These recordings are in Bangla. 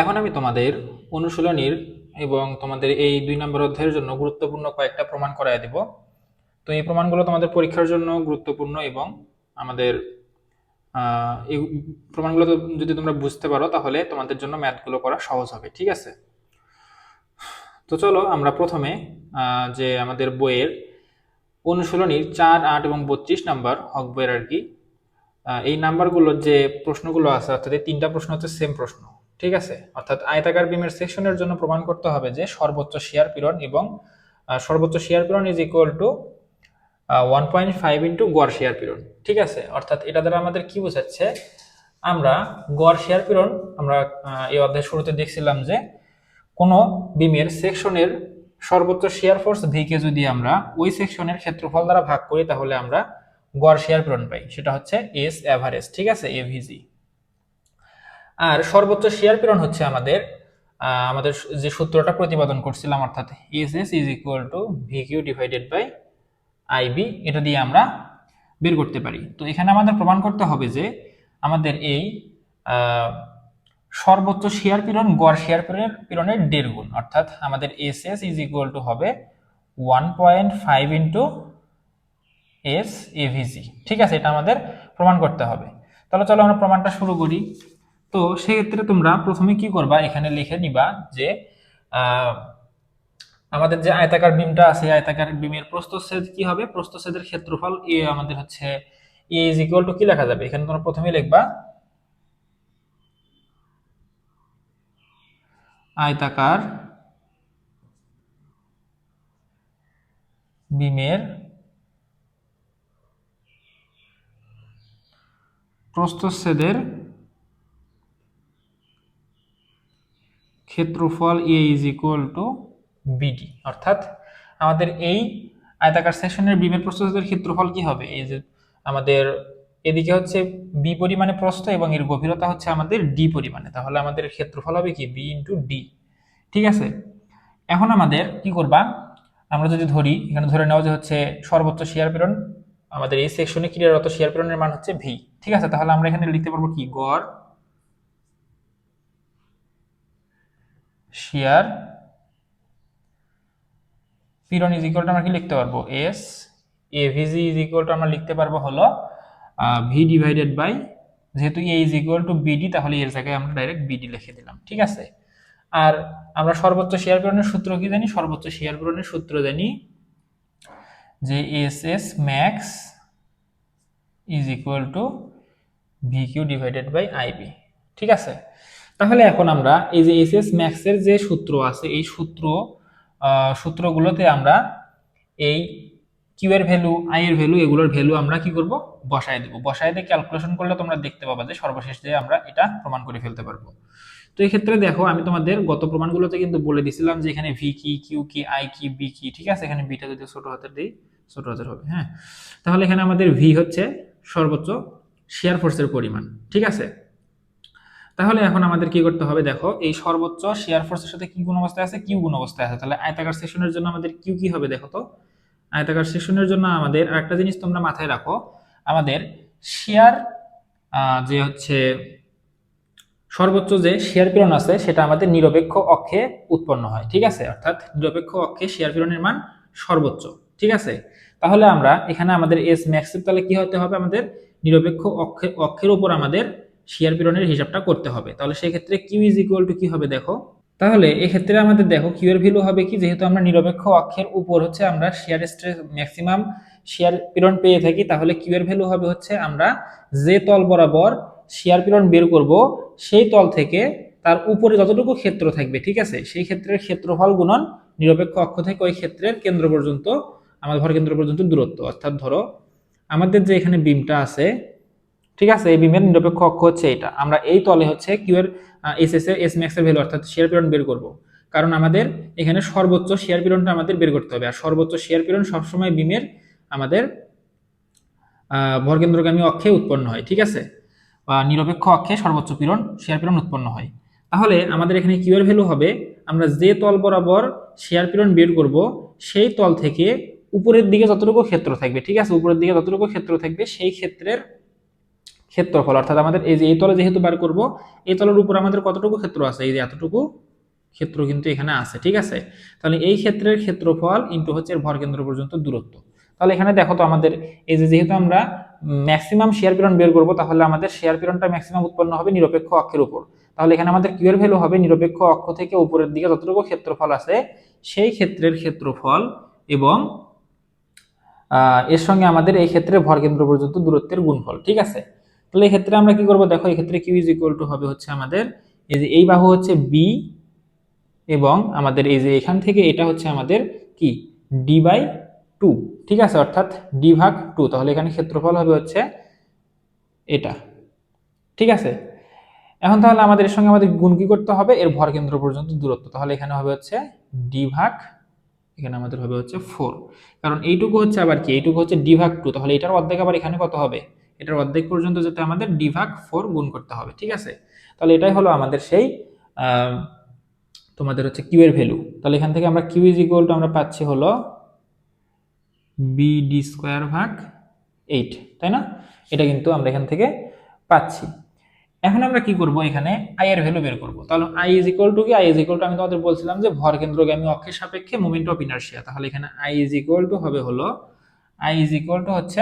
এখন আমি তোমাদের অনুশীলনীর এবং তোমাদের এই ২ নম্বর অধ্যায়ের জন্য গুরুত্বপূর্ণ কয়েকটা প্রমাণ করায় দেব। তো এই প্রমাণগুলো তোমাদের পরীক্ষার জন্য গুরুত্বপূর্ণ এবং আমাদের এই প্রমাণগুলো যদি তোমরা বুঝতে পারো তাহলে তোমাদের জন্য ম্যাথগুলো করা সহজ হবে, ঠিক আছে? তো চলো আমরা প্রথমে যে আমাদের বইয়ের অনুশীলনীর ৪, ৮ এবং ৩২ নাম্বার হক বইয়ের আর কি এই নাম্বারগুলোর যে প্রশ্নগুলো আছে, অর্থাৎ এই ৩টা প্রশ্ন হচ্ছে সেম প্রশ্ন, ঠিক আছে? অর্থাৎ আয়তাকার বিমের সেকশনের জন্য প্রমাণ করতে হবে যে সর্বোচ্চ শিয়ার পীড়ন এবং সর্বোচ্চ শিয়ার পীড়ন ইজ ইকুয়াল টু 1.5 ইন্টু গড় শিয়ার পীড়ন, ঠিক আছে? অর্থাৎ এটা দ্বারা আমাদের কি বোঝাচ্ছে, আমরা গড় শিয়ার পীড়ন আমরা এই অধ্যায়ের শুরুতে দেখছিলাম যে কোনো বিমের সেকশনের সর্বোচ্চ শিয়ার ফোর্স ভি কে যদি আমরা ওই সেকশনের ক্ষেত্রফল দ্বারা ভাগ করি তাহলে আমরা গড় শিয়ার পীড়ন পাই, সেটা হচ্ছে এস এভারেজ, ঠিক আছে, এভিজি। আর সর্বোচ্চ শিয়ার পীড়ন হচ্ছে আমাদের আমাদের যে সূত্রটা প্রতিপাদন করছিলাম, অর্থাৎ S S is equal to V Q divided by IB, এটা দিয়ে আমরা বের করতে পারি। তো এখানে আমাদের প্রমাণ করতে হবে যে আমাদের এই সর্বোচ্চ শিয়ার পীড়ন গড় শিয়ার পীড়নের 1.5 গুণ, অর্থাৎ আমাদের S S is equal two হবে 1.5 ইন্টু এস এভিজি, ঠিক আছে? এটা আমাদের প্রমাণ করতে হবে। তাহলে চলো আমরা প্রমাণটা শুরু করি। তো সেক্ষেত্রে তোমরা প্রথমে কি করবা, এখানে লিখে নিবা যে আমাদের যে আয়তাকার বিমটা আছে, আয়তাকার বিমের প্রস্থচ্ছেদ কি হবে, প্রস্থচ্ছেদের ক্ষেত্রফল এ আমাদের হচ্ছে এ ইজ ইকুয়াল টু কি লেখা যাবে, এখানে তোমরা প্রথমে লিখবা আয়তাকার বিমের প্রস্থচ্ছেদের ক্ষেত্রফল এ ইজ ইকুয়াল টু বিডি, অর্থাৎ আমাদের এই আয়তাকার সেকশনের বিমের প্রস্থচ্ছেদের ক্ষেত্রফল কি হবে, এই যে আমাদের এদিকে হচ্ছে বি পরিমাণে প্রস্থ এবং এর গভীরতা হচ্ছে আমাদের ডি পরিমাণে, তাহলে আমাদের ক্ষেত্রফল হবে কি বি ইন্টু ডি, ঠিক আছে? এখন আমাদের কি করবা, আমরা যদি ধরি, এখানে ধরে নেওয়া যে হচ্ছে সর্বোচ্চ শিয়ার পীড়ন আমাদের এই সেকশনে ক্রিয়ারত শিয়ার পীড়নের মান হচ্ছে ভি, ঠিক আছে? তাহলে আমরা এখানে লিখতে পারবো কি, গড় শিয়ার পীড়ন ইজ ইকুয়াল টু আমরা কি লিখতে পারবো, S AVG is equal to আমরা লিখতে পারবো হলো ভি ডিভাইডেড বাই, যেহেতু এ ইজ ইকুয়াল টু বিডি তাহলে এর জায়গায় আমরা ডাইরেক্ট বিডি লিখে দিলাম, ঠিক আছে? আর আমরা সর্বোচ্চ শিয়ার পীড়নের সূত্র কি জানি, সর্বোচ্চ শিয়ার পীড়নের সূত্র জানি যে S S max is equal to V Q divided by IB, ঠিক আছে? তাহলে এখন আমরা এই যে এস এস ম্যাক্স এর যে সূত্র আছে, এই সূত্রগুলোতে আমরা এই কিউ এর ভ্যালু, আই এর ভ্যালু, এগুলোর ভ্যালু আমরা কি করব, বসায় দেব। বসায় দিয়ে ক্যালকুলেশন করলে তোমরা দেখতে পাবা যে সর্বশেষ যে আমরা এটা প্রমাণ করে ফেলতে পারবো। তো এই ক্ষেত্রে দেখো, আমি তোমাদের গত প্রমাণগুলোতে কিন্তু বলে দিছিলাম যে এখানে ভি কি, কিউ কি, আই কি, বি কি, ঠিক আছে? এখানে বিটা যদি ছোট হাতের দিই, ছোট হাতের হবে, হ্যাঁ। তাহলে এখানে আমাদের ভি হচ্ছে সর্বোচ্চ শিয়ার ফোর্সের পরিমাণ, ঠিক আছে? তাহলে এখন আমাদের কি করতে হবে, দেখো এই সর্বোচ্চ শিয়ার ফোর্সের সাথে কি গুণ অবস্থায় আছে, কিউ গুণ অবস্থায় আছে। তাহলে আয়তাকার সেকশনের জন্য আমাদের কিউ কি হবে, দেখো তো। আয়তাকার সেকশনের জন্য আমাদের আরেকটা জিনিস তোমরা মাথায় রাখো, আমাদের শিয়ার যে হচ্ছে সর্বোচ্চ যে শিয়ার পীড়ন আছে সেটা আমাদের নিরপেক্ষ অক্ষে উৎপন্ন হয়, ঠিক আছে? অর্থাৎ নিরপেক্ষ অক্ষে শিয়ার পীড়নের মান সর্বোচ্চ, ঠিক আছে? তাহলে আমরা এখানে আমাদের এস ম্যাক্স তাহলে কি হতে হবে, আমাদের নিরপেক্ষ অক্ষের উপর আমাদের শিয়ার পীড়নের হিসাবটা করতে হবে। তাহলে সেই ক্ষেত্রে কিউ ইজ ইকুয়াল টু কি হবে, দেখো। তাহলে এক্ষেত্রে আমাদের দেখো কিউ এর ভ্যালু হবে কি, যেহেতু আমরা নিরপেক্ষ অক্ষের উপর হচ্ছে আমরা শিয়ার স্ট্রেস ম্যাক্সিমাম শিয়ার পীড়ন পেয়ে থাকি, তাহলে কিউ এর ভ্যালু হবে হচ্ছে আমরা যে তল বরাবর শিয়ার পীড়ন বের করব সেই তল থেকে তার উপরে যতটুকু ক্ষেত্র থাকবে, ঠিক আছে, সেই ক্ষেত্রের ক্ষেত্রফল গুণন নিরপেক্ষ অক্ষ থেকে ওই ক্ষেত্রের কেন্দ্র পর্যন্ত, আমাদের ভর কেন্দ্র পর্যন্ত দূরত্ব। অর্থাৎ ধরো আমাদের যে এখানে বিমটা আছে, ঠিক আছে, এই বিমের নিরপেক্ষ অক্ষ হচ্ছে এটা, আমরা এই তলে হচ্ছে কিউ এর এস এস এর এস ম্যাক্স এর ভ্যালু অর্থাৎ শিয়ার পীড়ন বের করব, কারণ আমাদের এখানে সর্বোচ্চ শিয়ার পীড়নটা আমাদের বের করতে হবে। আর সর্বোচ্চ শিয়ার পীড়ন সবসময় বিমের আমাদের ভরকেন্দ্রগামী অক্ষে উৎপন্ন হয়, ঠিক আছে, বা নিরপেক্ষ অক্ষে সর্বোচ্চ পীড়ন শিয়ার পীড়ন উৎপন্ন হয়। তাহলে আমাদের এখানে কিউ এর ভ্যালু হবে, আমরা যে তল বরাবর শিয়ার পীড়ন বের করব সেই তল থেকে উপরের দিকে যতটুকু ক্ষেত্র থাকবে, ঠিক আছে, উপরের দিকে যতটুকু ক্ষেত্র থাকবে সেই ক্ষেত্রের ক্ষেত্রফল, অর্থাৎ আমাদের এই যে এই তলে যেহেতু বার করব, এই তলের উপর আমাদের কতটুকু ক্ষেত্র আছে, এই যে এতটুকু ক্ষেত্র কিন্তু এখানে আছে, ঠিক আছে। তাহলে এই ক্ষেত্রের ক্ষেত্রফল ইনটু হচ্ছে এর ভরকেন্দ্র পর্যন্ত দূরত্ব। তাহলে এখানে দেখো তো আমাদের এই যে যেহেতু আমরা ম্যাক্সিমাম শেয়ার পীড়ন বের করব, তাহলে আমাদের শেয়ার পীড়নটা ম্যাক্সিমাম উৎপন্ন হবে নিরপেক্ষ অক্ষের উপর। তাহলে এখানে আমাদের কিউ এর ভ্যালু হবে নিরপেক্ষ অক্ষ থেকে উপরের দিকে যতটুকু ক্ষেত্রফল আছে সেই ক্ষেত্রের ক্ষেত্রফল এবং এর সঙ্গে আমাদের এই ক্ষেত্রে ভরকেন্দ্র পর্যন্ত দূরত্বের গুণফল, ঠিক আছে। তাহলে এই ক্ষেত্রে আমরা কি করব, দেখো এই ক্ষেত্রে কিউ ইজ ইকুয়াল টু হবে হচ্ছে আমাদের এই যে এই বাহু হচ্ছে বি, এবং আমাদের এই যে এখান থেকে এটা হচ্ছে আমাদের কি d/2, ঠিক আছে, অর্থাৎ d/2। তাহলে এখানে ক্ষেত্রফল হবে হচ্ছে এটা, ঠিক আছে। এখন তাহলে আমাদের এর সঙ্গে আমাদের গুণ কি করতে হবে, এর ভরকেন্দ্র পর্যন্ত দূরত্ব। তাহলে এখানে হবে হচ্ছে এখানে আমাদের হবে হচ্ছে 4, কারণ এইটুকু হচ্ছে আবার কি, এইটুকু হচ্ছে d/2, তাহলে এটার অর্ধেক আবার এখানে কত হবে, এটার অর্ধেক পর্যন্ত যেতে আমাদের d/4 গুণ করতে হবে, ঠিক আছে। তাহলে এটাই হলো আমাদের সেই তোমাদের হচ্ছে কিউ এর ভ্যালু। তাহলে এখান থেকে আমরা কিউ ইজ ইকুয়াল টু আমরা পাচ্ছি হলো bd²/8, তাই না? এটা কিন্তু আমরা এখান থেকে পাচ্ছি। এখন আমরা কি করব, এখানে আই এর ভ্যালু বের করব। তাহলে আই ইজ ইকুয়াল টু কি, আই ইজ ইকুয়াল টু আমি তোমাদের বলছিলাম যে ভরকেন্দ্রগামী অক্ষের সাপেক্ষে মোমেন্ট অফ ইনারশিয়া। তাহলে এখানে আই ইজ ইকুয়াল টু হবে হলো আই ইজ ইকুয়াল টু হচ্ছে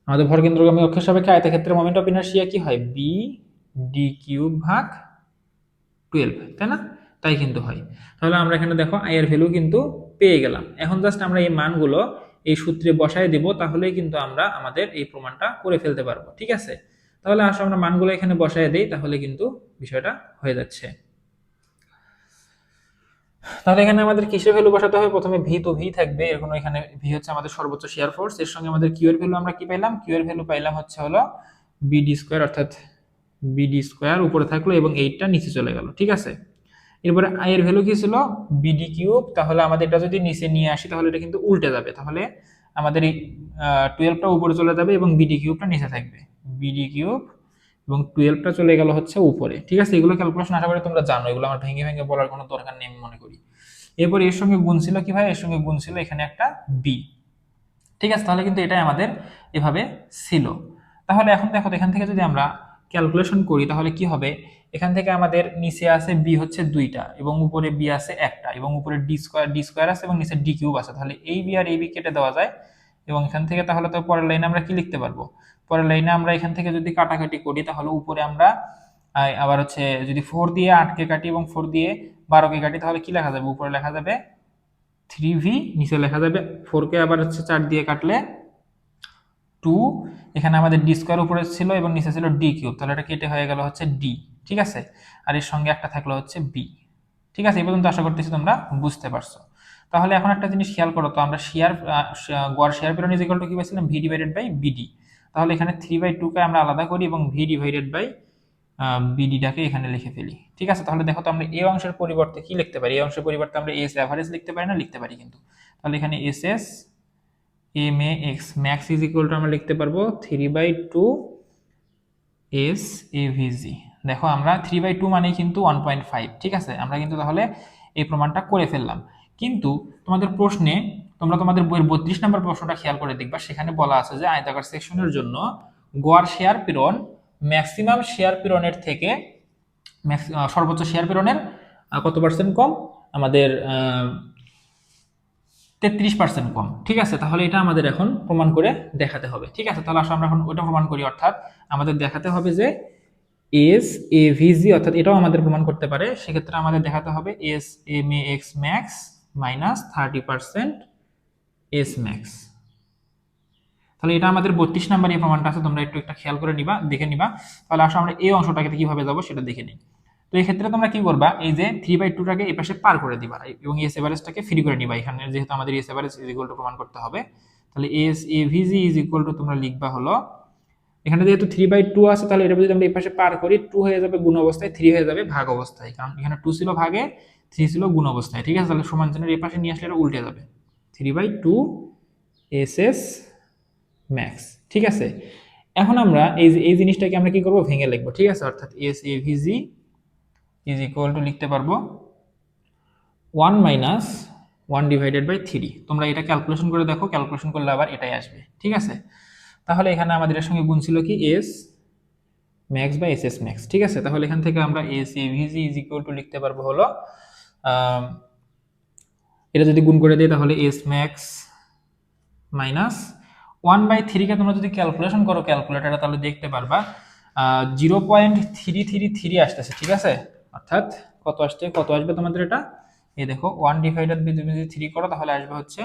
আমাদের ভরকেন্দ্রগামী অক্ষের সাপেক্ষে আয়তক্ষেত্রের মোমেন্ট অফ ইনারশিয়া কি হয়, বি d³/12, তাই না? তাই কিন্তু হয়। তাহলে আমরা এখানে দেখো আই এর ভ্যালু কিন্তু পেয়ে গেলাম। এখন জাস্ট আমরা এই মানগুলো এই সূত্রে বসায় দেব, তাহলেই কিন্তু আমরা আমাদের এই প্রমাণটা করে ফেলতে পারবো, ঠিক আছে। তাহলে আসলে আমরা মানগুলো এখানে বসায় দেই, তাহলে কিন্তু বিষয়টা হয়ে যাচ্ছে। তাহলে এখানে আমাদের কিসের ভ্যালু বসাতে হবে, প্রথমে ভি, তো ভি থাকবে, এর কোনো এখানে ভি হচ্ছে আমাদের সর্বোচ্চ শেয়ার ফোর্স, এর সঙ্গে আমাদের কিউ এর ভ্যালু আমরা কি পাইলাম, কিউ এর ভ্যালু পাইলাম হচ্ছে হলো bd², অর্থাৎ bd² উপরে থাকলো এবং 8টা নিচে চলে গেল, ঠিক আছে। এরপরে আই এর ভ্যালু কি ছিল, bd³। তাহলে আমাদের এটা যদি নিচে নিয়ে আসি তাহলে এটা কিন্তু উল্টে যাবে, তাহলে আমাদের এই 12টা উপরে চলে যাবে এবং bd³ নিচে থাকবে, bd³ এবং 12টা চলে গেল হচ্ছে উপরে, ঠিক আছে। এগুলো ক্যালকুলেশন আশা করি তোমরা জানো, এগুলো আমার ভেঙে ভেঙে বলার কোনো দরকার নেই আমি মনে করি। এরপর এর সঙ্গে গুণ ছিল কি ভাই, এর সঙ্গে গুণ ছিল এখানে একটা বি, ঠিক আছে। তাহলে কিন্তু এটাই আমাদের এভাবে ছিল। তাহলে এখন দেখো এখান থেকে যদি আমরা ক্যালকুলেশন করি তাহলে কি হবে, এখান থেকে আমাদের নিচে আছে বি হচ্ছে 2টা এবং উপরে বি আছে একটা, এবং উপরে ডি স্কোয়ার আছে এবং নিচে d³ আছে। তাহলে এই বি আর এই বি কেটে দেওয়া যায়, এবং এখান থেকে তাহলে তো পরের লাইনে আমরা কি লিখতে পারবো, পরের লাইনে আমরা এখান থেকে যদি কাটাকাটি করি তাহলে উপরে আমরা আবার হচ্ছে যদি 4 দিয়ে 8কে কাটি এবং 4 দিয়ে 12কে কাটি তাহলে কি লেখা যাবে, উপরে লেখা যাবে 3v, নিচে লেখা যাবে 4কে আবার হচ্ছে 4 দিয়ে কাটলে 2, এখানে আমাদের d² উপরে ছিল এবং নিচে ছিল d³, তাহলে এটা কেটে হয়ে গেল হচ্ছে d, ঠিক আছে। আর এর সঙ্গে একটা থাকলো হচ্ছে b, ঠিক আছে। এই পর্যন্ত আশা করতেছি তোমরা বুঝতে পারছো। তাহলে এখন একটা জিনিস খেয়াল করো তো, আমরা গড় শেয়ার পীড়ন ইজ ইকুয়াল টু কি পাইছিলাম, v/bd। তাহলে এখানে 3/2কে আমরা আলাদা করি এবং v/bd-টাকে এখানে লিখে ফেলি, ঠিক আছে। তাহলে দেখো তো আমরা এই অংশের পরিবর্তে কি লিখতে পারি, এই অংশের পরিবর্তে আমরা এস এভারেজ লিখতে পারি না, লিখতে পারি কিন্তু। তাহলে এখানে S max max is equal to আমরা লিখতে পারবো 3/2 savg। দেখো আমরা 3/2 মানে কিন্তু 1.5, ঠিক আছে। আমরা কিন্তু তাহলে এই প্রমাণটা করে ফেললাম। কিন্তু তোমাদের প্রশ্নে তোমরা তোমাদের বইয়ের 32 নম্বর প্রশ্নটা খেয়াল করে দেখবা, সেখানে বলা আছে যে আয়তাকার সেকশনের জন্য গড় শেয়ার পীড়ন ম্যাক্সিমাম শেয়ার পীড়নের থেকে সর্বোচ্চ শেয়ার পীড়নের কত পার্সেন্ট কম, আমাদের 33% কম, ঠিক আছে। তাহলে এটা আমাদের এখন প্রমাণ করে দেখাতে হবে, ঠিক আছে। তাহলে আসলে আমরা এখন ওটা প্রমাণ করি, অর্থাৎ আমাদের দেখাতে হবে যে এস এ ভিজি, অর্থাৎ এটাও আমাদের প্রমাণ করতে পারে। সেক্ষেত্রে আমাদের দেখাতে হবে S M A X max minus 30% S max. তাহলে এটা আমাদের 32 নাম্বার এই প্রমাণটা আছে, তোমরা একটু একটা খেয়াল করে নিবা, দেখে নিবা। তাহলে আসলে আমরা এই অংশটাকে কিভাবে যাবো সেটা দেখে নিই। তো এই ক্ষেত্রে তোমরা কি করবা, এই যে 3/2টাকে এই পাশে পার করে দিবা এবং এস এভারেজটাকে ফ্রি করে নিবা, এখানে যেহেতু আমাদের S average is equal two প্রমাণ করতে হবে। তাহলে এস এ ভিজি ইজ ইকুয়াল টু তোমরা লিখবা হলো, এখানে যেহেতু 3/2 আছে তাহলে এটা যদি আমরা এই পাশে পার করি 2 হয়ে যাবে গুণ অবস্থায়, 3 হয়ে যাবে ভাগ অবস্থায়, কারণ এখানে 2 ছিল ভাগে, 3 ছিল গুণ অবস্থায়, ঠিক আছে। তাহলে সমান চিহ্নের এই পাশে নিয়ে আসলে এটা উল্টে যাবে, 3/2 এস ম্যাক্স, ঠিক আছে। এখন আমরা এই জিনিসটাকে আমরা কি করব, ভেঙে লিখবো, ঠিক আছে। অর্থাৎ এস এ ভিজি ইজ ইকুয়াল টু লিখতে পারবো 1 মাইনাস 1/3। তোমরা এটা ক্যালকুলেশন করে দেখো, ক্যালকুলেশন করলে আবার এটাই আসবে, ঠিক আছে। তাহলে এখানে আমাদের এর সঙ্গে গুণ ছিল কি এস ম্যাক্স বা এস এস ম্যাক্স, ঠিক আছে। তাহলে এখান থেকে আমরা এস এ ভিজি ইজ ইকুয়াল টু লিখতে পারবো হলো এটা যদি গুণ করে দিই তাহলে এস ম্যাক্স মাইনাস 1/3 কে তোমরা যদি ক্যালকুলেশন করো ক্যালকুলেটারে তাহলে দেখতে পারবা 0.333 আসতেছে, ঠিক আছে। অর্থাৎ কত আসবে তোমাদের এটা, এই দেখো 1/3 করো তাহলে আসবে হচ্ছে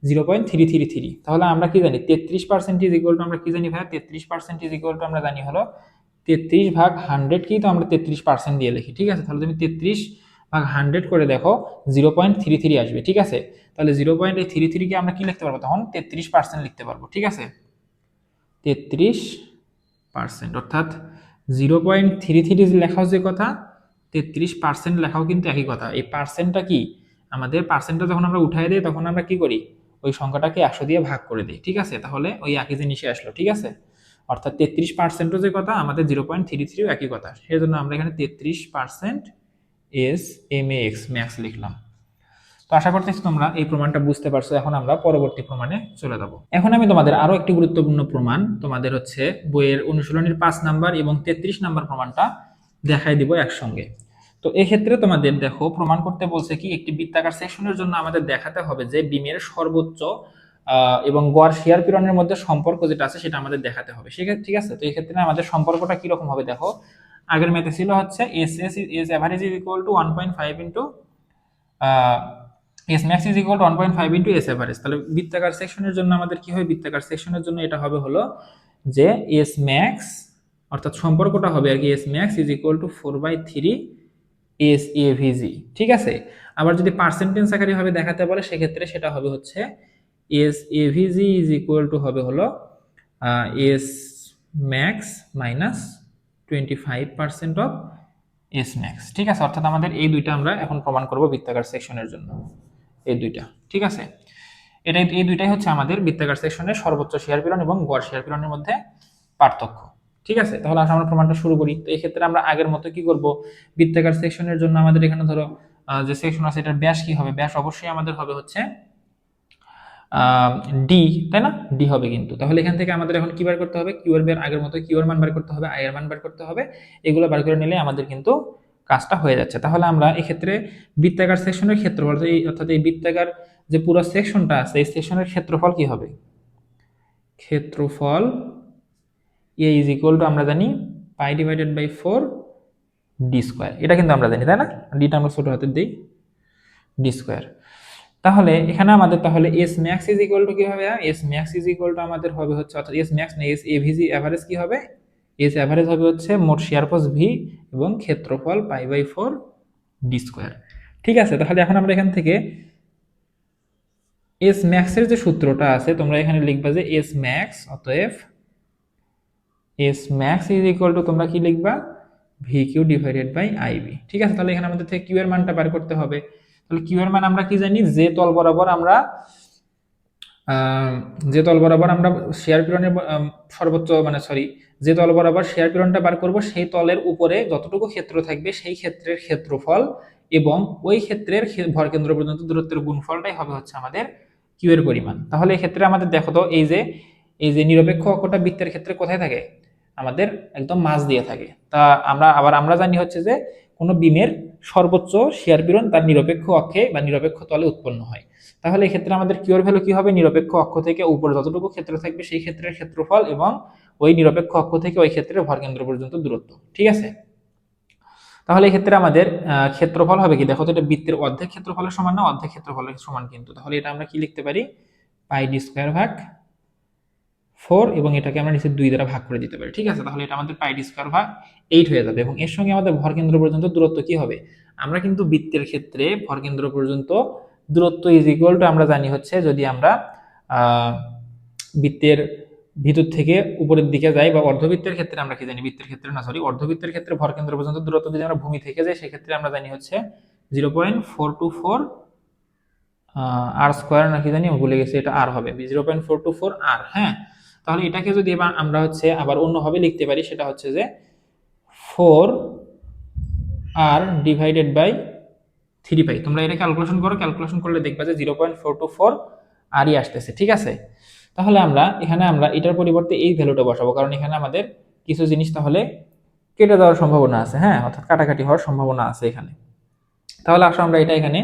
0.333। তাহলে আমরা কি জানি 33% ইজ ইকুয়াল টু আমরা কি জানি ভাই 33% ইজ ইকুয়াল টু আমরা জানি হলো 33/100 কি তো আমরা 33% দিয়ে লিখি, ঠিক আছে। তাহলে তুমি 33/100 করে দেখো 0.33 আসবে, ঠিক আছে। তাহলে 0.33 কে আমরা কি লিখতে পারবো তখন 33% লিখতে পারবো, ঠিক আছে। 33%, অর্থাৎ 0.33 লেখাও যে কথা 33% লেখাও কিন্তু একই কথা। এই পার্সেন্টটা কি আমাদের পার্সেন্টটা যখন আমরা উঠাই দিই তখন আমরা কি করি ওই সংখ্যাটাকে 100 দিয়ে ভাগ করে দিই, ঠিক আছে। তাহলে ওই একই জিনিসই আসলো, ঠিক আছে। অর্থাৎ 33% যে কথা আমাদের 0.33 একই কথা, সেই জন্য আমরা এখানে 33% S M A X max লিখলাম। তো আশা করতেছি তোমরা এই প্রমাণটা বুঝতে পারছো। এখন আমরা পরবর্তী প্রমাণে চলে যাব। এখন আমি তোমাদের আরো একটি গুরুত্বপূর্ণ প্রমাণ তোমাদের হচ্ছে বইয়ের অনুশীলনীর 5 নাম্বার এবং 33 নাম্বার প্রমাণটা দেখাই দিব একসঙ্গে। তো এক্ষেত্রে তোমাদের দেখো প্রমাণ করতে বলছে কি একটি বৃত্তাকার সেকশনের জন্য আমাদের দেখাতে হবে যে বিমের সর্বোচ্চ এবং গড় শিয়ার পীড়নের মধ্যে সম্পর্ক যেটা আছে সেটা আমাদের দেখাতে হবে, ঠিক আছে। তো এই ক্ষেত্রে আমাদের সম্পর্কটা কি রকম হবে দেখো, আগের ম্যাথে ছিল হচ্ছে S average is equal two 1.5 into S max is equal two 1.5 into S average. তাহলে বৃত্তাকার সেকশনের জন্য আমাদের কি হয়, বৃত্তাকার সেকশনের জন্য এটা হবে হলো যে এস ম্যাক্স অর্থাৎ সম্পর্কটা হবে আর কি S max is equal two 4/3 S A ভিজি, ঠিক আছে। আবার যদি পার্সেন্টেজ আকারে ভাবে দেখাতে বলে সেক্ষেত্রে সেটা হবে হচ্ছে এস এ ভিজি ইজ ইকুয়াল টু হবে হলো S max minus 25% of S max, ঠিক আছে। অর্থাৎ আমাদের এই দুইটা আমরা এখন প্রমাণ করব বৃত্তাকার সেকশনের জন্য, এই দুইটা, ঠিক আছে। এই দুইটাই হচ্ছে আমাদের বৃত্তাকার সেকশনের সর্বোচ্চ শিয়ার পীড়ন এবং গড় শিয়ার পীড়নের মধ্যে পার্থক্য, ঠিক আছে। তাহলে আসলে আমরা প্রমাণটা শুরু করি। তো এই ক্ষেত্রে আমরা আগের মতো কি করব, বৃত্তাকার সেকশনের জন্য আমাদের এখানে ধরো যে সেকশন আছে এটার ব্যাস কি হবে, ব্যাস অবশ্যই আমাদের হবে হচ্ছে ডি, তাই না, ডি হবে কিন্তু। তাহলে এখান থেকে আমাদের এখন কি বার করতে হবে, কিউ এর আগের মতো কিউ এর মান বার করতে হবে, আই এর মান বার করতে হবে, এগুলো বার করে নিলে আমাদের কিন্তু কাজটা হয়ে যাচ্ছে। তাহলে আমরা এই ক্ষেত্রে বৃত্তাকার সেকশনের ক্ষেত্রফল অর্থাৎ এই বৃত্তাকার যে পুরো সেকশনটা আছে এই সেকশনের ক্ষেত্রফল কি হবে, ক্ষেত্রফল এ ইজ ইকুয়াল টু আমরা জানি pi divided by 4 D square, এটা কিন্তু আমরা জানি তাই না, ডিটা আমরা ছোট হাতে দিই ডি স্কয়ার। তাহলে এখানে আমাদের তাহলে S max is equal two কি হবে, S max is equal two আমাদের হবে হচ্ছে অর্থাৎ এস ম্যাক্স না এস এভিজি এভারেজ কি হবে, এস এভারেজ হবে হচ্ছে মোট শেয়ার পজ ভি এবং ক্ষেত্রফল পাই বাই 4 ডি স্কয়ার, ঠিক আছে। তাহলে এখন আমরা এখান থেকে এস ম্যাক্সের যে সূত্রটা আছে তোমরা এখানে লিখবা যে এস ম্যাক্স, অতএব S max is equal to তোমরা কি লিখবা V Q divided by IB, ঠিক আছে। তাহলে এখানে আমাদের থেকে কিউ এর মানটা বের করতে হবে। তাহলে কিউ এর মান আমরা কি জানি, যে তল বরাবর আমরা শেয়ার পীড়নের সর্বোচ্চ মানে সরি যে তল বরাবর শেয়ার পীড়নটা বার করব সেই তলের উপরে যতটুকু ক্ষেত্র থাকবে সেই ক্ষেত্রের ক্ষেত্রফল এবং ওই ক্ষেত্রের ভরকেন্দ্র পর্যন্ত দূরত্বের গুণফলটাই হবে হচ্ছে আমাদের কিউ এর পরিমাণ। তাহলে এই ক্ষেত্রে আমাদের দেখো তো এই যে নিরপেক্ষ অক্ষটা বৃত্তের ক্ষেত্রে কোথায় থাকে, আমাদের একদম মাঝ দিয়ে থাকে। তা আমরা জানি হচ্ছে যে কোনো বিমের সর্বোচ্চ শেয়ার পীড়ন তার নিরপেক্ষ অক্ষে বা নিরপেক্ষ তলে উৎপন্ন হয়। তাহলে এই ক্ষেত্রে আমাদের কিউ এর ভ্যালু কি হবে, নিরপেক্ষ অক্ষ থেকে উপরে যতটুকু ক্ষেত্র থাকবে সেই ক্ষেত্রের ক্ষেত্রফল এবং ওই নিরপেক্ষ অক্ষ থেকে ওই ক্ষেত্রের ভরকেন্দ্র পর্যন্ত দূরত্ব, ঠিক আছে। তাহলে এই ক্ষেত্রে আমাদের ক্ষেত্রফল হবে কি, দেখো তো এটা বৃত্তের অর্ধেক ক্ষেত্রফলের সমান না, অর্ধেক ক্ষেত্রফলের সমান কিন্তু। তাহলে এটা আমরা কি লিখতে পারি, পাই ডি স্কয়ার ভাগ 4 এবং এটাকে আমরা নিচে 2 দ্বারা ভাগ করে দিতে পারি, ঠিক আছে। তাহলে এটা আমাদের পাই ডি স্কয়ার ভাগ 8 হয়ে যাবে এবং এর সঙ্গে আমাদের ভরকেন্দ্র পর্যন্ত দূরত্ব কি হবে, আমরা কিন্তু বৃত্তের ক্ষেত্রে ভরকেন্দ্র পর্যন্ত দূরত্ব ইজ ইকুয়াল টু আমরা জানি হচ্ছে যদি আমরা বৃত্তের ভিতর থেকে উপরের দিকে যাই বা অর্ধবৃত্তের ক্ষেত্রে আমরা কি জানি, বৃত্তের ক্ষেত্রে না সরি অর্ধবৃত্তের ক্ষেত্রে ভরকেন্দ্র পর্যন্ত দূরত্ব যদি আমরা ভূমি থেকে যাই সেক্ষেত্রে আমরা জানি হচ্ছে 0.424 আর স্কয়ার নাকি জানি ভুলে গেছি, এটা আর হবে 0.424 আর, হ্যাঁ। তাহলে এটাকে যদি এবার আমরা হচ্ছে আবার অন্যভাবে লিখতে পারি সেটা হচ্ছে যে 4 আর ডিভাইডেড বাই 3 পাই। তোমরা এটা ক্যালকুলেশন করো, ক্যালকুলেশন করলে দেখবা যে 0.424 আরই আসতেছে, ঠিক আছে। তাহলে আমরা এটার পরিবর্তে এই ভ্যালুটা বসাবো, কারণ এখানে আমাদের কিছু জিনিস তাহলে কেটে দেওয়ার সম্ভাবনা আছে, হ্যাঁ, অর্থাৎ কাটাকাটি হওয়ার সম্ভাবনা আছে এখানে। তাহলে আসলে আমরা এটা এখানে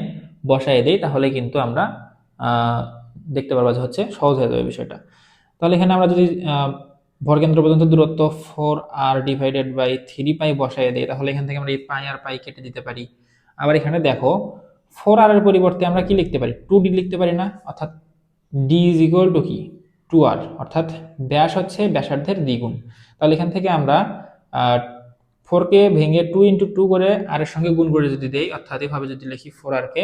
বসাই দিই, তাহলে কিন্তু আমরা দেখতে পারবো যে হচ্ছে সহজ হয়ে যাবে বিষয়টা। তাহলে এখানে আমরা যদি ভরকেন্দ্র পর্যন্ত দূরত্ব 4r ডিভাইডেড বাই 3π বসাই দিই, তাহলে এখান থেকে আমরা এই পাই আর পাই কেটে দিতে পারি। আবার এখানে দেখো 4r এর পরিবর্তে আমরা কি লিখতে পারি, 2d লিখতে পারি না, অর্থাৎ d ইজ ইকুয়াল টু কি 2r, অর্থাৎ ব্যাস হচ্ছে ব্যাসার্ধের দ্বিগুণ। তাহলে এখান থেকে আমরা 4কে ভেঙে 2 ইন্টু 2 করে আর এর সঙ্গে গুণ করে যদি দেই, অর্থাৎ এভাবে যদি লিখি 4r কে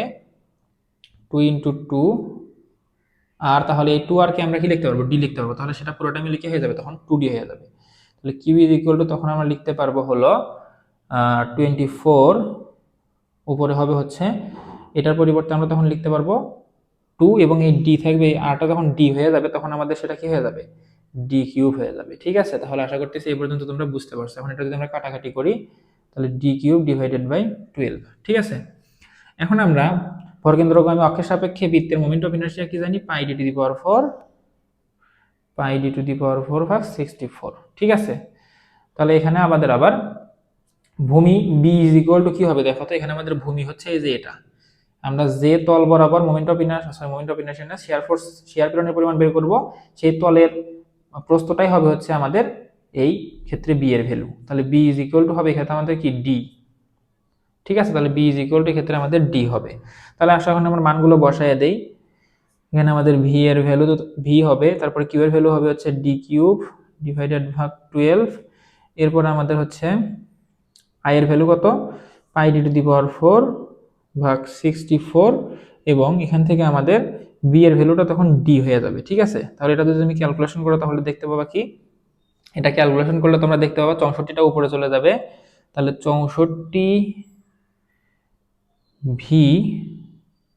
2 ইন্টু 2 আর, তাহলে এই 2r কে আমরা কি লিখতে পারবো, d লিখতে পারবো, তাহলে সেটা পুরোটা মিলে কি হয়ে যাবে, তখন 2d হয়ে যাবে। তাহলে q ইজ ইকুয়াল টু তখন আমরা লিখতে পারবো হলো 24, উপরে হবে হচ্ছে এটার পরিবর্তে আমরা তখন লিখতে পারবো 2 এবং এই d থাকবে, এই rটা যখন d হয়ে যাবে তখন আমাদের সেটা কি হয়ে যাবে, d কিউব হয়ে যাবে। ঠিক আছে, তাহলে আশা করতেছি এই পর্যন্ত তোমরা বুঝতে পারছো। এখন এটা যদি আমরা কাটাকাটি করি তাহলে d কিউব ডিভাইডেড বাই 12। ঠিক আছে, এখন আমরা ভরকেন্দ্রগামী অক্ষের সাপেক্ষে বৃত্তের মোমেন্ট অফ ইনার্শিয়া কি জানি, pi D to the power 4, pi D to the power 4 ভাগ 64। ঠিক আছে, তাহলে এখানে আমাদের আবার ভূমি বি ইজ ইকুয়াল টু কি হবে, দেখো তো এখানে আমাদের ভূমি হচ্ছে এই যে এটা, আমরা যে তল বরাবর মোমেন্ট অফ ইনার্শিয়া না শিয়ার পীড়নের পরিমাণ বের করব, সেই তলের প্রস্থটাই হবে হচ্ছে আমাদের এই ক্ষেত্রে বি এর ভ্যালু। তাহলে বি ইজ ইকুয়াল টু হবে এক্ষেত্রে আমাদের কি ডি। ঠিক আছে, তাহলে বি ইজ ইকুয়াল টু ক্ষেত্রে আমাদের ডি হবে। তাহলে আসলে এখন আমরা মানগুলো বসায় দেই। এখানে আমাদের ভি এর ভ্যালু তো ভি হবে, তারপরে কিউ এর ভ্যালু হবে হচ্ছে ডি কিউব ডিভাইডেড ভাগ 12, এরপর আমাদের হচ্ছে আই এর ভ্যালু কত, পাই ডি টু দি পাওয়ার 4 ভাগ 64, এবং এখান থেকে আমাদের বি এর ভ্যালুটা তখন ডি হয়ে যাবে। ঠিক আছে, তাহলে এটা যদি তুমি ক্যালকুলেশন করো তাহলে দেখতে পাবা কি, এটা ক্যালকুলেশন করলে তোমরা দেখতে পাবা 64টা উপরে চলে যাবে, তাহলে 64 ভি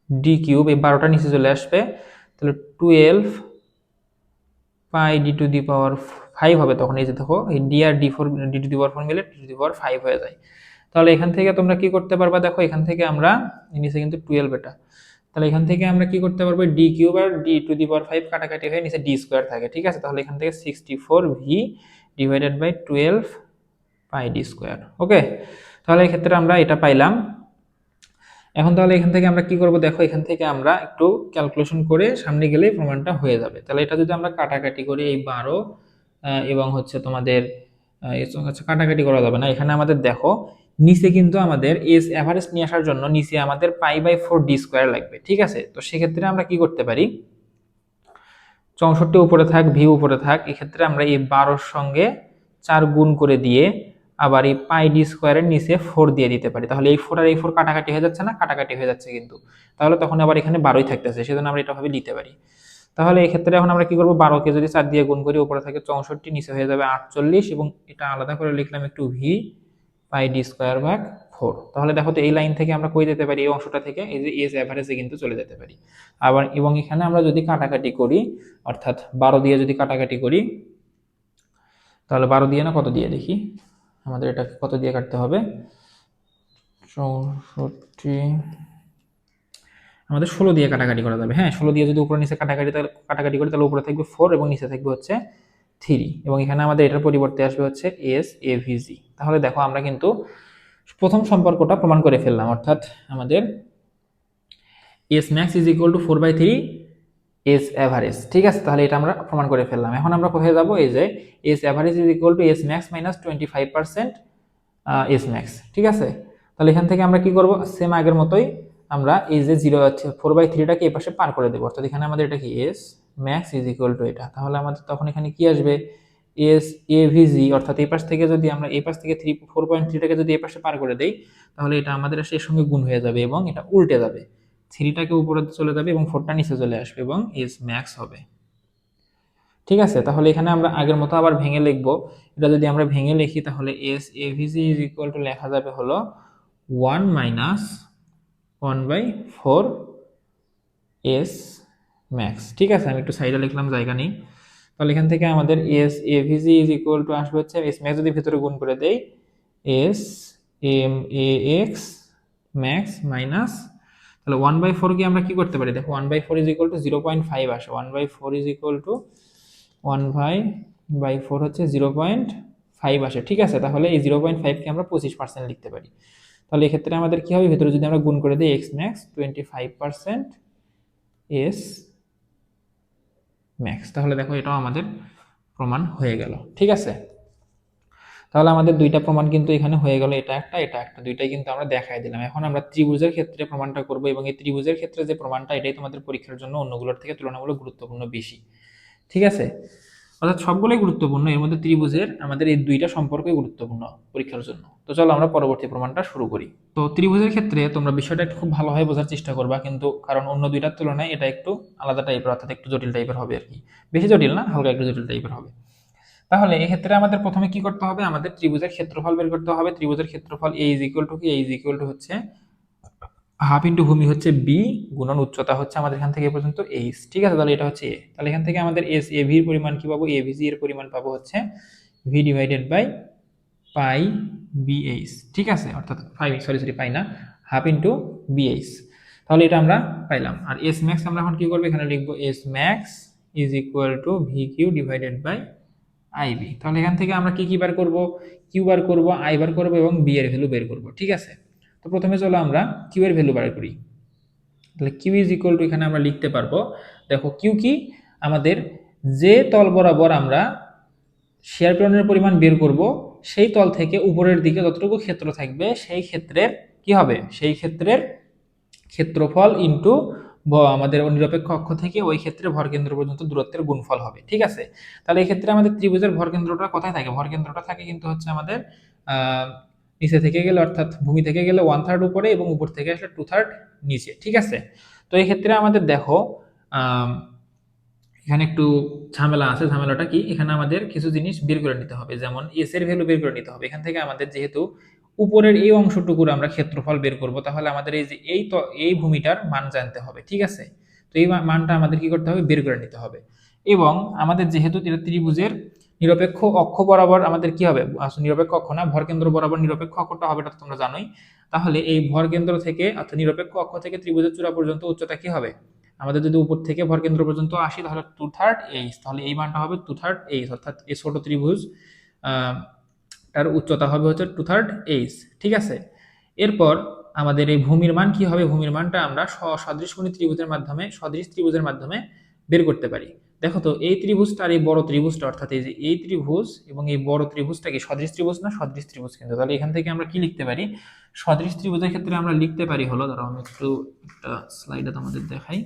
ডি কিউব, এই 12টা নিচে চলে আসবে, তাহলে 12 pi D to the power 5 হবে তখন। এই যে দেখো এই ডি আর D 4 D to the power 4 মিলে ডি টু দি পাওয়ার 5 হয়ে যায়। তাহলে এখান থেকে তোমরা কি করতে পারবা, দেখো এখান থেকে আমরা নিচে কিন্তু 12 এটা, তাহলে এখান থেকে আমরা কি করতে পারবো, ডি কিউব আর ডি টু দি পাওয়ার 5 কাটাকাটি হয়ে নিচে ডি স্কয়ার থাকে। ঠিক আছে, তাহলে এখান থেকে 64 V divided by 12 pi D square. Okay, তাহলে এই ক্ষেত্রে আমরা এটা পাইলাম। এখন তাহলে এখান থেকে আমরা কি করব, দেখো এখান থেকে আমরা একটু ক্যালকুলেশন করে সামনে গেলেই প্রমাণটা হয়ে যাবে। তাহলে এটা যদি আমরা কাটাকাটি করি, এই 12 এবং হচ্ছে তোমাদের কাটাকাটি করা যাবে না, এখানে আমাদের দেখো নিচে কিন্তু আমাদের এস এভারেজ নিয়ে আসার জন্য নিচে আমাদের পাই বাই 4 ডি স্কয়ার লাগবে। ঠিক আছে, তো সেক্ষেত্রে আমরা কি করতে পারি, 64 উপরে থাক ভি উপরে থাক, এক্ষেত্রে আমরা এই 12 সঙ্গে 4 গুণ করে দিয়ে আবার এই পাই ডি স্কয়ারের নিচে 4 দিয়ে দিতে পারি, তাহলে এই 4 আর এই 4 কাটাকাটি হয়ে যাচ্ছে না, কাটাকাটি হয়ে যাচ্ছে কিন্তু, তাহলে তখন আবার এখানে 12ই থাকতেছে, সেজন্য আমরা এটা ভাবে দিতে পারি। তাহলে এই ক্ষেত্রে এখন আমরা কি করব, 12 কে যদি 4 দিয়ে গুণ করি, উপরে থাকে 64, নিচে হয়ে যাবে 48, এবং এটা আলাদা করে লিখলাম একটু ভি পাই ডি স্কয়ার ভাগ 4। তাহলে দেখো তো এই লাইন থেকে আমরা কই যেতে পারি, এই অংশটা থেকে এই যে এস এভারেজে কিন্তু চলে যেতে পারি আবার। এবং এখানে আমরা যদি কাটাকাটি করি, অর্থাৎ 12 দিয়ে যদি কাটাকাটি করি, তাহলে 12 দিয়ে না কত দিয়ে দেখি, আমাদের এটা কত দিয়ে কাটতে হবে, 64 আমাদের 16 দিয়ে কাটাকাটি করা যাবে। হ্যাঁ, 16 দিয়ে যদি উপরে নিচে কাটাকাটি করি তাহলে উপরে থাকবে 4 এবং নিচে থাকবে হচ্ছে 3, এবং এখানে আমাদের এটার পরিবর্তে আসবে হচ্ছে এস এভিজি। তাহলে দেখো আমরা কিন্তু প্রথম সম্পর্কটা প্রমাণ করে ফেললাম, অর্থাৎ আমাদের S max is equal two 4/3 S average. ঠিক আছে, তাহলে এটা আমরা প্রমাণ করে ফেললাম। এখন আমরা কোথায় যাব, এই যে S average is equal two S max minus 25% S max. ঠিক আছে, তাহলে এখান থেকে আমরা কি করব, সেম আগের মতোই আমরা এই যে 4/3টাকে এই পাশে পার করে দেবো, অর্থাৎ এখানে আমাদের এটা কি S max is equal two এটা, তাহলে আমাদের তখন এখানে কি আসবে এস এভিজি, অর্থাৎ এই পাশ থেকে যদি আমরা এই পাশ থেকে 4.3টাকে যদি এই পাশে পার করে দেই, তাহলে এটা আমাদের এর সঙ্গে গুণ হয়ে যাবে এবং এটা উল্টে যাবে, 3টাকে উপরে চলে যাবে এবং 4টা নিচে চলে আসবে এবং এস ম্যাক্স হবে। ঠিক আছে, তাহলে এখানে আমরা আগের মতো আবার ভেঙে লিখবো। এটা যদি আমরা ভেঙে লিখি তাহলে S AVG is equal two লেখা যাবে হলো 1 মাইনাস 1/4 এস ম্যাক্স। ঠিক আছে, আমি একটু সাইডে লিখলাম, জায়গা নেই। তাহলে এখান থেকে আমাদের S AVG is equal two আসবে হচ্ছে এস ম্যাক্স যদি ভিতরে গুণ করে দেই, S M A X max minus, তাহলে 1/4 কে আমরা কি করতে পারি, দেখো 1/4 ইজ ইকুয়াল টু 0.5 আসে, 1/4 ইজ ইকুয়াল টু 1/4 হচ্ছে 0.5 আসে, ঠিক আছে। তাহলে এই 0.5কে আমরা 25% লিখতে পারি। তাহলে এক্ষেত্রে আমাদের কি হবে, ভিতরে যদি আমরা গুণ করে দিই এক্স ম্যাক্স 25% এস ম্যাক্স, তাহলে দেখো এটাও আমাদের প্রমাণ হয়ে গেল, ঠিক আছে। তাহলে আমাদের দুইটা প্রমাণ কিন্তু এখানে হয়ে গেল, এটা একটা দুইটাই কিন্তু আমরা দেখাই দিলাম। এখন আমরা ত্রিভুজের ক্ষেত্রে প্রমাণটা করব, এবং এই ত্রিভুজের ক্ষেত্রে যে প্রমাণটা, এটাই তোমাদের পরীক্ষার জন্য অন্যগুলোর থেকে তুলনামূলক গুরুত্বপূর্ণ বেশি, ঠিক আছে। অর্থাৎ সবগুলোই গুরুত্বপূর্ণ, এর মধ্যে ত্রিভুজের আমাদের এই দুইটা সম্পর্কই গুরুত্বপূর্ণ পরীক্ষার জন্য। তো চলো আমরা পরবর্তী প্রমাণটা শুরু করি। তো ত্রিভুজের ক্ষেত্রে তোমরা বিষয়টা একটু খুব ভালোভাবে বোঝার চেষ্টা করবা, কিন্তু কারণ অন্য দুইটার তুলনায় এটা একটু আলাদা টাইপের, অর্থাৎ একটু জটিল টাইপের হবে আর কি। বেশি জটিল না, হালকা একটু জটিল টাইপের হবে। তাহলে এক্ষেত্রে আমাদের প্রথমে কি করতে হবে, আমাদের ত্রিভুজের ক্ষেত্রফল বের করতে হবে। ত্রিভুজের ক্ষেত্রফল এ ইজ ইকুয়াল টু কি, এ ইজ ইকুয়াল টু হচ্ছে হাফ ইন্টু ভূমি হচ্ছে বি গুণন উচ্চতা হচ্ছে আমাদের এখান থেকে এ পর্যন্ত এইচ, ঠিক আছে। তাহলে এটা হচ্ছে এ, তাহলে এখান থেকে আমাদের এস এ ভির পরিমাণ কি পাবো, এ ভিজি এর পরিমাণ পাবো হচ্ছে V divided by pi BH, ঠিক আছে। অর্থাৎ পাই না, হাফ ইন্টু বিএইচ। তাহলে এটা আমরা পাইলাম। আর এস ম্যাক্স আমরা এখন কি করবো, এখানে লিখবো S max is equal to V Q divided by IB. তাহলে এখান থেকে আমরা কি কি বার করব, কিউ বার করব, আই বার করব এবং বি এর ভ্যালু বের করব, ঠিক আছে। তো প্রথমে চলো আমরা কিউ এর ভ্যালু বার করি। তাহলে কিউ ইজ ইকুয়াল টু এখানে আমরা লিখতে পারবো, দেখো কিউ কি, আমাদের যে তল বরাবর আমরা শেয়ার প্রেরণের পরিমাণ বের করব, সেই তল থেকে উপরের দিকে যতটুকু ক্ষেত্র থাকবে সেই ক্ষেত্রের কি হবে, সেই ক্ষেত্রের ক্ষেত্রফল ইনটু আমাদের নিরপেক্ষ অক্ষ থেকে ওই ক্ষেত্রে ভরকেন্দ্র পর্যন্ত দূরত্বের গুণফল হবে, ঠিক আছে। তাহলে এই ক্ষেত্রে আমাদের ত্রিভুজের ভরকেন্দ্রটা কোথায় থাকে, ভরকেন্দ্রটা থাকে কিন্তু হচ্ছে আমাদের নিচে থেকে গেলে, অর্থাৎ ভূমি থেকে গেলে 1/3 উপরে এবং উপর থেকে আসলে 2/3 নিচে, ঠিক আছে। তো এই ক্ষেত্রে আমাদের দেখো এখানে একটু ঝামেলা আছে। ঝামেলাটা কি, এখানে আমাদের কিছু জিনিস বের করে নিতে হবে, যেমন এস এর ভ্যালু বের করে নিতে হবে। এখান থেকে আমাদের যেহেতু উপরের এই অংশটুকুর আমরা ক্ষেত্রফল বের করব, তাহলে আমাদের এই যে এই ভূমিটার মান জানতে হবে, ঠিক আছে। তো এই মানটা আমাদের কি করতে হবে, বের করে নিতে হবে। এবং আমাদের যেহেতু এটা ত্রিভুজের নিরপেক্ষ অক্ষ বরাবর আমাদের কি হবে, নিরপেক্ষ অক্ষ না, ভরকেন্দ্র বরাবর নিরপেক্ষ অক্ষটা হবে, এটা তোমরা জানোই। তাহলে এই ভরকেন্দ্র থেকে, অর্থাৎ নিরপেক্ষ অক্ষ থেকে ত্রিভুজের চূড়া পর্যন্ত উচ্চতা কি হবে, আমাদের যদি উপর থেকে ভরকেন্দ্র পর্যন্ত আসি তাহলে 2/3 এইচ, তাহলে এই মানটা হবে 2/3 এইচ, অর্থাৎ এই ছোট ত্রিভুজ তার উচ্চতা হবে হচ্ছে 2/3 এইচ, ঠিক আছে। এরপর আমাদের এই ভূমির মান কি হবে, ভূমির মানটা আমরা সদৃশকোণী ত্রিভুজের মাধ্যমে, সদৃশ ত্রিভুজের মাধ্যমে বের করতে পারি। দেখো তো এই ত্রিভুজটা আর এই বড় ত্রিভুজটা, অর্থাৎ এই যে এই ত্রিভুজ এবং এই বড় ত্রিভুজটা কি সদৃশ ত্রিভুজ না, সদৃশ ত্রিভুজ কিন্তু। তাহলে এখান থেকে আমরা কি লিখতে পারি, সদৃশ ত্রিভুজের ক্ষেত্রে আমরা লিখতে পারি হলো, ধরো আমি একটু একটা স্লাইডে তোমাদের দেখাই।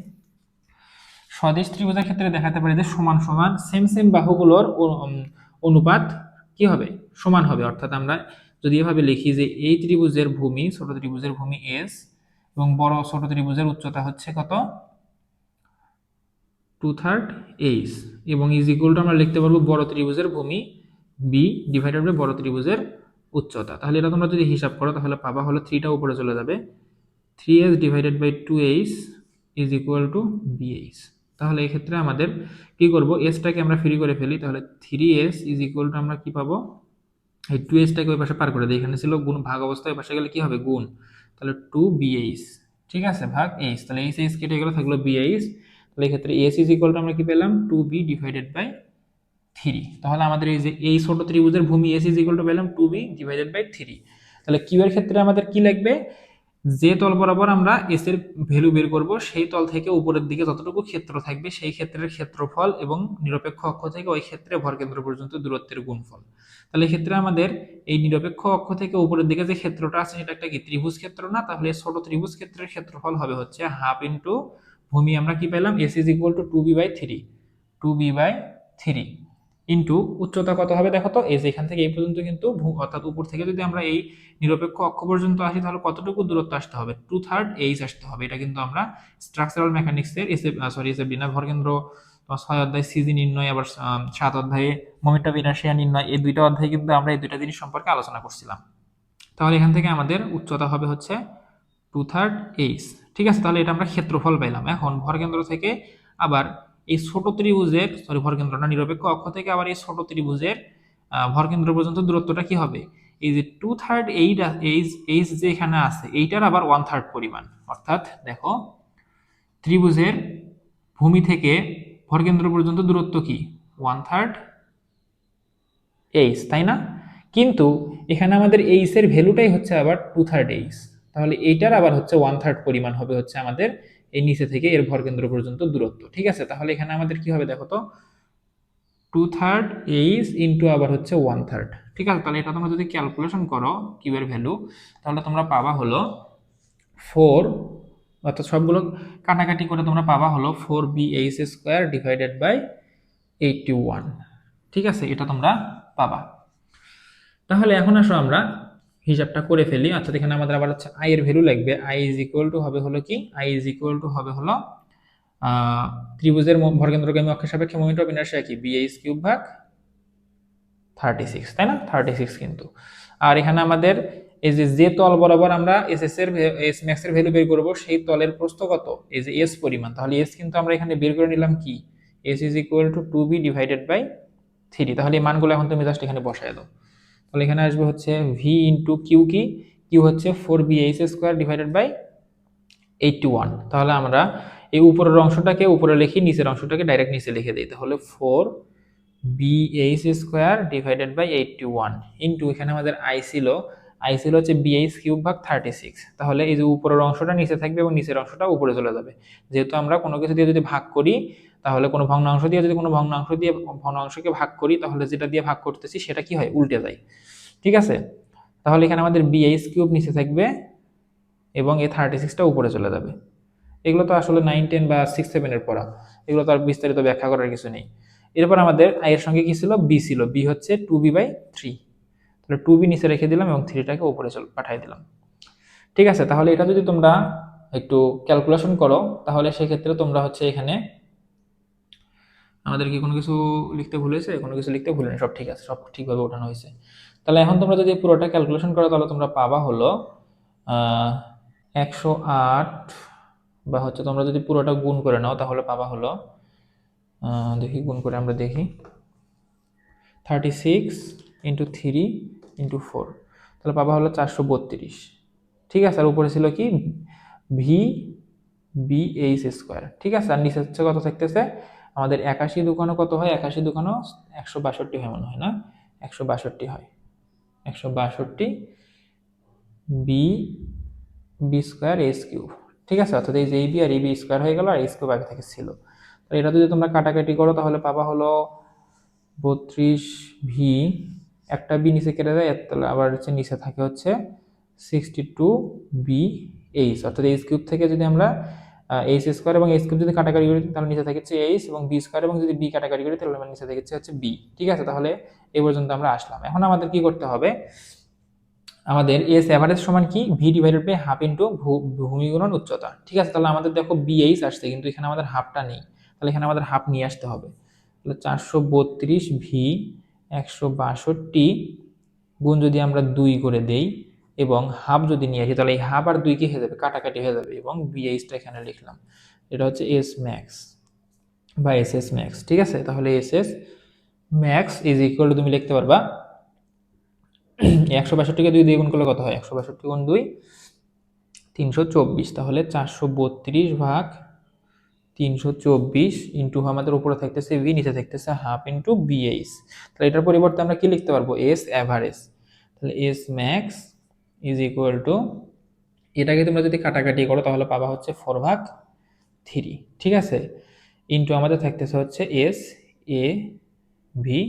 সদৃশ ত্রিভুজের ক্ষেত্রে দেখাতে পারি যে সমান সমান সেম বাহুগুলোর অনুপাত কি হবে, সমান হবে। অর্থাৎ আমরা যদি এভাবে লিখি যে এই ত্রিভুজের ভূমি, ছোট ত্রিভুজের ভূমি এস এবং বড় ছোট ত্রিভুজের উচ্চতা হচ্ছে কত, 2/3 এইচ, এবং ইজ ইকুয়াল টু আমরা লিখতে পারবো বড় ত্রিভুজের ভূমি বি ডিভাইডেড বাই বড় ত্রিভুজের উচ্চতা। তাহলে এটা তোমরা যদি হিসাব করো তাহলে পাবা হলো 3টা উপরে চলে যাবে, 3s divided by 2h is equal to bh। তাহলে এই ক্ষেত্রে আমাদের কি করব, এসটাকে আমরা ফ্রি করে ফেলি, তাহলে 3s ইজ ইকুয়াল টু আমরা কি পাবো, এই 2h-টাকে ওই পাশে পার করে দিই, এখানে ছিল গুণ, ভাগ অবস্থায় ওই পাশে গেলে কি হবে, গুণ। তাহলে 2bh, ঠিক আছে, ভাগ h, তাহলে h কেটে গেল, থাকলো bh। তাহলে এই ক্ষেত্রে s ইজ ইকুয়াল টু আমরা কি পেলাম, 2b ডিভাইডেড বাই 3। তাহলে আমাদের এই যে এই ছোট ত্রিভুজের ভূমি s ইজ ইকুয়াল টু পেলাম 2b ডিভাইডেড বাই 3। তাহলে কিউ এর ক্ষেত্রে আমাদের কি লাগবে, যে তল বরাবর আমরা এস এর ভ্যালু বের করব সেই তল থেকে উপরের দিকে যতটুকু ক্ষেত্র থাকবে সেই ক্ষেত্রের ক্ষেত্রফল এবং নিরপেক্ষ অক্ষ থেকে ওই ক্ষেত্রে ভরকেন্দ্র পর্যন্ত দূরত্বের গুণফল। তাহলে এই ক্ষেত্রে আমাদের এই নিরপেক্ষ অক্ষ থেকে উপরের দিকে যে ক্ষেত্রটা আছে সেটা একটা কি ত্রিভুজ ক্ষেত্র না, তাহলে ছোট ত্রিভুজ ক্ষেত্রের ক্ষেত্রফল হবে হচ্ছে হাফ ইন্টু ভূমি, আমরা কি পেলাম S is equal two 2b/3, 2b/3 into উচ্চতা কত হবে, দেখো তো এই যে এখান থেকে এই পর্যন্ত কিন্তু, অর্থাৎ উপর থেকে যদি আমরা এই নিরপেক্ষ অক্ষ পর্যন্ত আসি তাহলে কতটুকু দূরত্ব আসতে হবে, 2/3 এইচ আসতে হবে। এটা কিন্তু আমরা স্ট্রাকচারাল মেকানিক্সের এসএফডি না, ভরকেন্দ্র 6 অধ্যায় সিজি নির্ণয়, আবার 7 অধ্যায়ে মোমেন্ট অফ ইনার্শিয়া নির্ণয়, এই দুইটা অধ্যায়ে কিন্তু আমরা এই দুইটা জিনিস সম্পর্কে আলোচনা করছিলাম। তাহলে এখান থেকে আমাদের উচ্চতা হবে হচ্ছে 2/3 এইচ, ঠিক আছে। তাহলে এটা আমরা ক্ষেত্রফল পাইলাম। এখন ভরকেন্দ্র থেকে আবার এই ছোট ত্রিভুজের, ভরকেন্দ্র না, নিরপেক্ষ অক্ষ থেকে আবার এই ছোট ত্রিভুজের ভরকেন্দ্র পর্যন্ত দূরত্বটা কি হবে, এই যে 2/3 এইচ যে এখানে আছে এইটার আবার 1/3 পরিমাণ। অর্থাৎ দেখো ত্রিভুজের ভূমি থেকে ভরকেন্দ্র পর্যন্ত দূরত্ব কি 1/3 এইচ, তাই না? কিন্তু এখানে আমাদের এইচ এর ভ্যালুটাই হচ্ছে আবার 2/3 এইচ, তাহলে এইটার আবার হচ্ছে 1/3 পরিমাণ হবে হচ্ছে আমাদের এই নিচে থেকে এর ভরকেন্দ্র পর্যন্ত দূরত্ব। ঠিক আছে, তাহলে এখানে আমাদের কি হবে দেখো তো, 2/3 এইচ ইন্টু আবার হচ্ছে 1/3। ঠিক আছে, তাহলে এটা তোমরা যদি ক্যালকুলেশন করো কিউ এর ভ্যালু, তাহলে তোমরা পাবা হলো 4, অর্থাৎ সবগুলো কাটাকাটি করে তোমরা পাবা হলো 4bh² ডিভাইডেড বাই 81। ঠিক আছে, এটা তোমরা পাবা। তাহলে এখন আসো আমরা হিসাবটা করে ফেলি। অর্থাৎ এখানে আমাদের আবার হচ্ছে আই এর ভ্যালু লাগবে। আই ইজ ইকুয়াল টু হবে হলো কি, আই ইজ ইকুয়াল টু হবে হলো ত্রিভুজের ভরকেন্দ্রগামী অক্ষের সাপেক্ষে মোমেন্ট অফ ইনারশিয়া কি, bh³ ভাগ 36, তাই না? 36 কিন্তু। আর এখানে আমাদের এই যে তল বরাবর আমরা এস ম্যাক্স এর ভ্যালু বের করব, সেই তলের প্রস্থ কত, এই যে এস পরিমাণ, তাহলে এস কিন্তু আমরা এখানে বের করে নিলাম কি, S is equal to 2b divided by 3। তাহলে এই মানগুলো এখন তুমি জাস্ট এখানে বসায় দাও। তাহলে এখানে আসবে হচ্ছে ভি ইন্টু কিউ, কি কিউ হচ্ছে 4bh² ডিভাইডেড বাই 81। তাহলে আমরা এই উপরের অংশটাকে উপরে লিখি, নিচের অংশটাকে ডাইরেক্ট নিচে লিখে দিই। তাহলে 4bh² ডিভাইডেড বাই 81 ইন্টু এখানে আমাদের আই ছিল হচ্ছে bh³ ভাগ 36। তাহলে এই যে উপরের অংশটা নিচে থাকবে এবং নিচের অংশটা উপরে চলে যাবে। যেহেতু আমরা কোনো কিছু দিয়ে যদি ভাগ করি, তাহলে কোনো ভগ্নাংশ দিয়ে যদি কোনো ভগ্নাংশকে ভাগ করি, তাহলে যেটা দিয়ে ভাগ করতেছি সেটা কি হয়, উল্টে যায়। ঠিক আছে, তাহলে এখানে আমাদের bh³ নিচে থাকবে এবং এই 36টা উপরে চলে যাবে। এগুলো তো আসলে 9, 10 বা 6, 7 এর পড়া, এগুলো তো আর বিস্তারিত ব্যাখ্যা করার কিছু নেই। এরপর আমাদের আই এর সঙ্গে কি ছিল, বি ছিল, বি হচ্ছে 2b/3। তাহলে 2b নিচে রেখে দিলাম এবং 3টাকে উপরে পাঠিয়ে দিলাম। ঠিক আছে, তাহলে এটা যদি তোমরা একটু ক্যালকুলেশন করো, তাহলে সেক্ষেত্রে তোমরা হচ্ছে এখানে, আমাদের কি কোনো কিছু লিখতে ভুল হয়েছে? কোনো কিছু লিখতে ভুল নেই, সব ঠিক আছে, সব ঠিকভাবে ওঠানো হয়েছে। তাহলে এখন তোমরা যদি পুরোটা ক্যালকুলেশন করো, তাহলে তোমরা পাবা হলো 108, বা হচ্ছে তোমরা যদি পুরোটা গুণ করে নাও তাহলে পাবা হলো, দেখি গুণ করে আমরা দেখি, 36 ইন্টু 3 ইন্টু 4, তাহলে পাবা হলো 432। ঠিক আছে, আর উপরে ছিল কি, ভি bh²। ঠিক আছে, আর নিচে হচ্ছে কত থাকতেছে আমাদের, 81 দুগুণ কত হয়, 81 দুগুণ 162 হয় মনে হয় না, 162 হয়, 162 b² ঠিক আছে, অর্থাৎ এই যে ab আর ab² হয়ে গেল, আর h³ আগে থেকে ছিল। তো এটা যদি তোমরা কাটাকাটি করো, তাহলে পাবা হলো 32v, একটা বি নিচে কেটে দেয়, তাহলে আবার হচ্ছে নিচে থাকে হচ্ছে 62bh, অর্থাৎ h³ থেকে যদি আমরা h² এবং h³ যদি কাটাকাটি করি, তাহলে নিচে থাকে হচ্ছে h, এবং b² এবং যদি b কাটাকাটি করি, তাহলে নিচে থাকে হচ্ছে b। ঠিক আছে, তাহলে এই পর্যন্ত আমরা আসলাম। এখন আমাদের কি করতে হবে, আমাদের এস এভারেজ সমান কি, V divided by half into ভূমি গুণন উচ্চতা। ঠিক আছে, তাহলে আমাদের দেখো বিএইচ আসছে, কিন্তু এখানে আমাদের হাফটা নেই, তাহলে এখানে আমাদের হাফ নিয়ে আসতে হবে। তাহলে 432 ভি 162 গুণ যদি আমরা 2 করে দেই এবং হাফ যদি নিয়ে আসি, তাহলে এই হাফ আর 2 কি হয়ে যাবে, কাটাকাটি হয়ে যাবে, এবং বিএইচটা এখানে লিখলাম, এটা হচ্ছে এস ম্যাক্স বা এস এস ম্যাক্স। ঠিক আছে, তাহলে S S max is equal two, তুমি লিখতে পারবা 162কে 2 দিয়ে গুণ করলে কত হয়, 162 গুণ 2 324। তাহলে 432 ভাগ 324 ইন্টু আমাদের উপরে থাকতেছে ভি, নিচে থাকতেছে হাফ ইন্টু বিএইচ। তাহলে এটার পরিবর্তে আমরা কি লিখতে পারবো, এস অ্যাভারেজ। তাহলে S max is equal two, এটাকে তোমরা যদি কাটাকাটি করো তাহলে পাবা হচ্ছে 4/3। ঠিক আছে, ইন্টু আমাদের থাকতেছে হচ্ছে এস এ ভি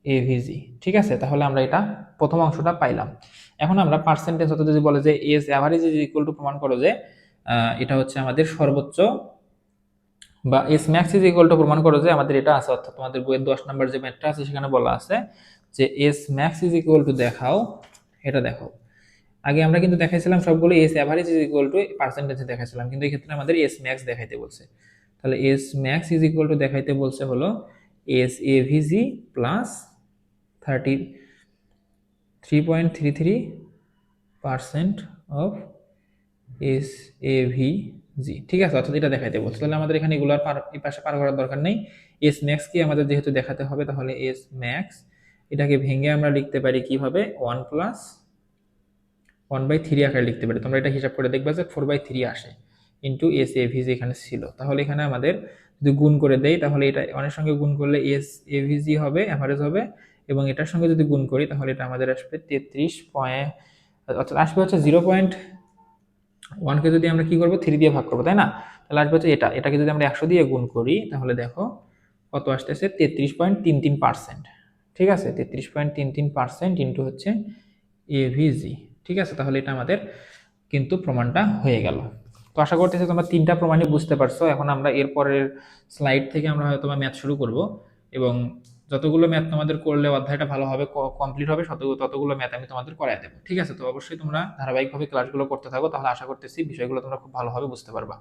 এভিজি। ঠিক আছে, তাহলে আমরা এটা প্রথম অংশটা পাইলাম। এখন আমরা পার্সেন্টেজ, অর্থাৎ যদি বলে যে S average is equal two, প্রমাণ করো যে এটা হচ্ছে আমাদের সর্বোচ্চ, বা S max is equal two প্রমাণ করো যে আমাদের এটা আছে, অর্থাৎ তোমাদের বইয়ের 10 নম্বর যে ম্যাথটা আছে সেখানে বলা আছে যে S max is equal to দেখাও, এটা দেখাও। আগে আমরা কিন্তু দেখাইছিলাম সবগুলো S average is equal to পার্সেন্টেজে দেখাইছিলাম, কিন্তু এই ক্ষেত্রে আমাদের এস ম্যাক্স দেখাইতে বলছে। তাহলে S max is equal two দেখাইতে বলছে হলো S AVG plus 3.33% of S AVG. ঠিক আছে, অর্থাৎ এটা দেখাইতে বলছে। তাহলে আমাদের এখানে এগুলোর এই পাশে পার করার দরকার নেই, এস ম্যাক্স কি আমাদের যেহেতু দেখাতে হবে, তাহলে এস ম্যাক্স এটাকে ভেঙে আমরা লিখতে পারি কিভাবে, 1 প্লাস 1/3 আকারে লিখতে পারি। তোমরা এটা হিসাব করে দেখবা যে 4/3 আসে, ইন্টু এস এভিজি এখানে ছিল। তাহলে এখানে আমাদের যদি গুণ করে দেই তাহলে এটা অনেক সঙ্গে গুণ করলে এভিজি হবে, অ্যাভারেজ হবে, এবং এটার সঙ্গে যদি গুণ করি তাহলে এটা আমাদের আসবে 33 পয়েন্ট, অর্থাৎ আসবে হচ্ছে 0.1কে যদি আমরা কি করবো 3 দিয়ে ভাগ করবো, তাই না? তাহলে আসবে হচ্ছে এটাকে যদি আমরা 100 দিয়ে গুণ করি তাহলে দেখো কত আসতেছে, 33.33%। ঠিক আছে, 33.33% ইন্টু হচ্ছে এভিজি। ঠিক আছে, তাহলে এটা আমাদের কিন্তু প্রমাণটা হয়ে গেল। তো আশা করতেছি তোমরা 3টা প্রমাণই বুঝতে পারছো। এখন আমরা এর পরের স্লাইড থেকে আমরা হয়তো ম্যাথ শুরু করব, এবং যতগুলো ম্যাথ তোমাদের করলে অধ্যায়টা ভালোভাবে কমপ্লিট হবে ততগুলো ম্যাথ আমি তোমাদের করায় দেবো। ঠিক আছে, তো অবশ্যই তোমরা ধারাবাহিকভাবে ক্লাসগুলো করতে থাকো, তাহলে আশা করতেছি বিষয়গুলো তোমরা খুব ভালোভাবে বুঝতে পারবা।